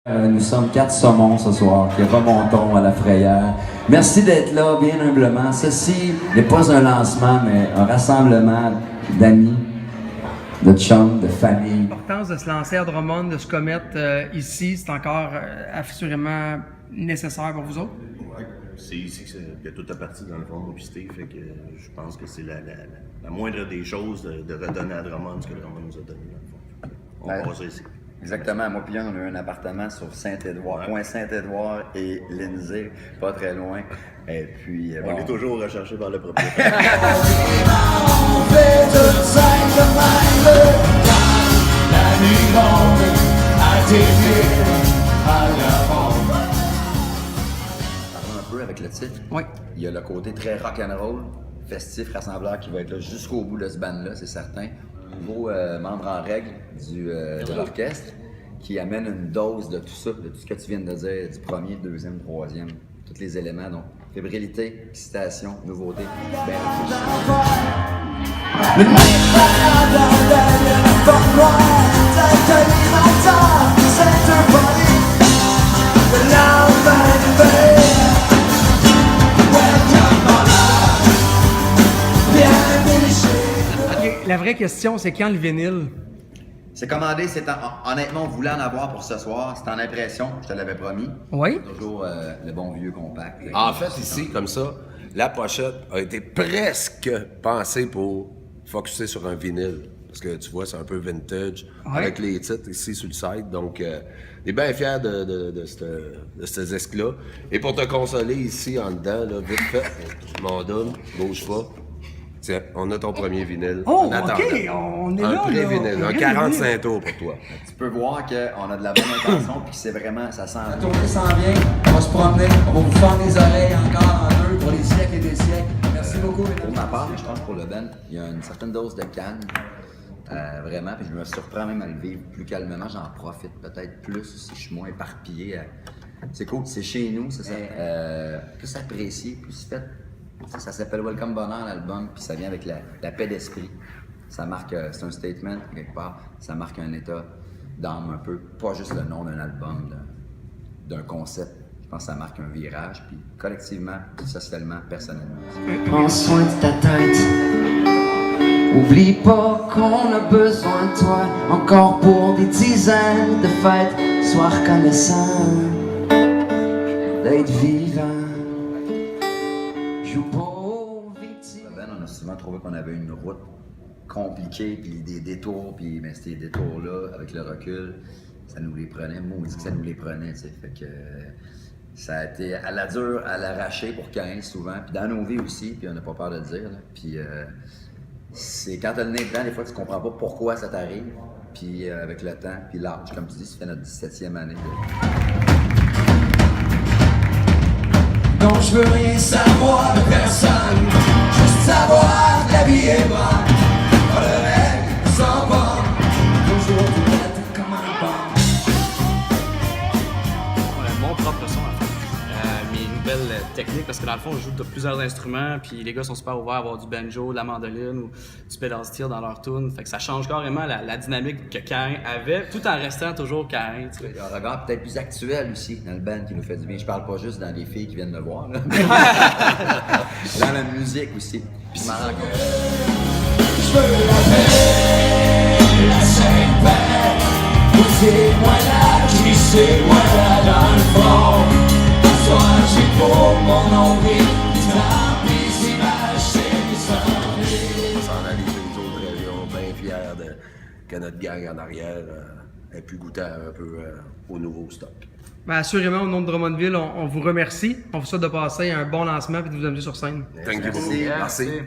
Nous sommes 4 saumons ce soir qui remontons à la frayeur. Merci d'être là, bien humblement. Ceci n'est pas un lancement, mais un rassemblement d'amis, de chums, de famille. L'importance de se lancer à Drummond, de se commettre ici, c'est encore assurément nécessaire pour vous autres? Oui, c'est ici que tout a parti dans le fond, puis Steve, fait que je pense que c'est la moindre des choses de redonner à Drummond ce que Drummond nous a donné dans le fond. On passe ici. Exactement. Moi, puis on a eu un appartement sur Saint-Édouard, coin Saint-Édouard et Lindsay, pas très loin. Et puis, on est toujours recherché par le propriétaire. Parlons un peu avec le titre. Oui. Il y a le côté très rock'n'roll, festif, rassembleur qui va être là jusqu'au bout de ce band-là, c'est certain. Nouveau membre en règle de l'orchestre qui amène une dose de tout ça, de tout ce que tu viens de dire, du premier, deuxième, troisième, tous les éléments. Donc, fébrilité, excitation, nouveauté, bien La vraie question, c'est quand le vinyle? C'est commandé, honnêtement, on voulait en avoir pour ce soir. C'était en impression, je te l'avais promis. Oui. Toujours le bon vieux compact. En fait, ici, comme ça, la pochette a été presque pensée pour focusser sur un vinyle. Parce que tu vois, c'est un peu vintage avec les titres ici sur le site. Donc, on est bien fiers de ce disque-là. Et pour te consoler ici, en dedans, là, vite fait, mon dôme, bouge pas. Tiens, on a ton premier vinyle. Oh, en attendant. OK, on est là. Un pré-vinyle, un 45 tours pour toi. Tu peux voir qu'on a de la bonne intention puis que c'est vraiment, ça sent. La tournée s'en vient, on va se promener, on va vous fendre les oreilles encore en deux pour les siècles et des siècles. Merci beaucoup, mesdames. Pour ma part, je pense pour le band, il y a une certaine dose de calme. Vraiment, puis je me surprends même à le vivre plus calmement. J'en profite peut-être plus si je suis moins éparpillé. C'est cool, c'est chez nous, c'est ça. Plus apprécié, plus fait. Ça s'appelle Welcome Bonheur, l'album, puis ça vient avec la paix d'esprit. Ça marque, c'est un statement, quelque part, ça marque un état d'âme un peu, pas juste le nom d'un album, d'un concept. Je pense que ça marque un virage, puis collectivement, socialement, personnellement. Prends soin de ta tête. Oublie pas qu'on a besoin de toi, encore pour des dizaines de fêtes. Sois reconnaissant d'être vivant. Joue pas aux victimes. On a souvent trouvé qu'on avait une route compliquée, puis des détours, puis ben, ces détours-là, avec le recul, ça nous les prenait. Moi, on dit que ça nous les prenait, tu sais. Fait que ça a été à la dure, à l'arracher pour 15 souvent, puis dans nos vies aussi, puis on n'a pas peur de le dire. Là. Puis c'est quand t'as le nez dedans, des fois, tu comprends pas pourquoi ça t'arrive, puis avec le temps, puis l'âge, comme tu dis, ça fait notre 17e année. Non, je veux rien savoir de personne, juste savoir que la vie est bonne. Pas de règles sans bornes, toujours tout être comme un bon. Mon propre son, en fait. Mes nouvelles techniques, parce que dans le fond, je joue de plusieurs instruments, puis les gars sont super ouverts à avoir du banjo, de la mandoline ou du pedal steel dans leur tune. Fait que ça change carrément la dynamique que Caïn avait, tout en restant toujours Caïn. Il y a un regard peut-être plus actuel aussi dans le band qui nous fait du bien. Je parle pas juste dans les filles qui viennent me voir, là. Dans la musique aussi. Puis je m'en rends compte. Je veux la paix, la sainte paix. Poussez-moi là, glissez-moi là dans le fond. Ce soir j'ai pour mon nombril, dans mes images, c'est mes On s'en allait chez les autres régions, bien fiers que notre gang en arrière ait pu goûter un peu au nouveau stock. Ben, assurément, au nom de Drummondville, on vous remercie. On vous souhaite de passer un bon lancement et de vous amener sur scène. Thank you beaucoup. Merci. Merci.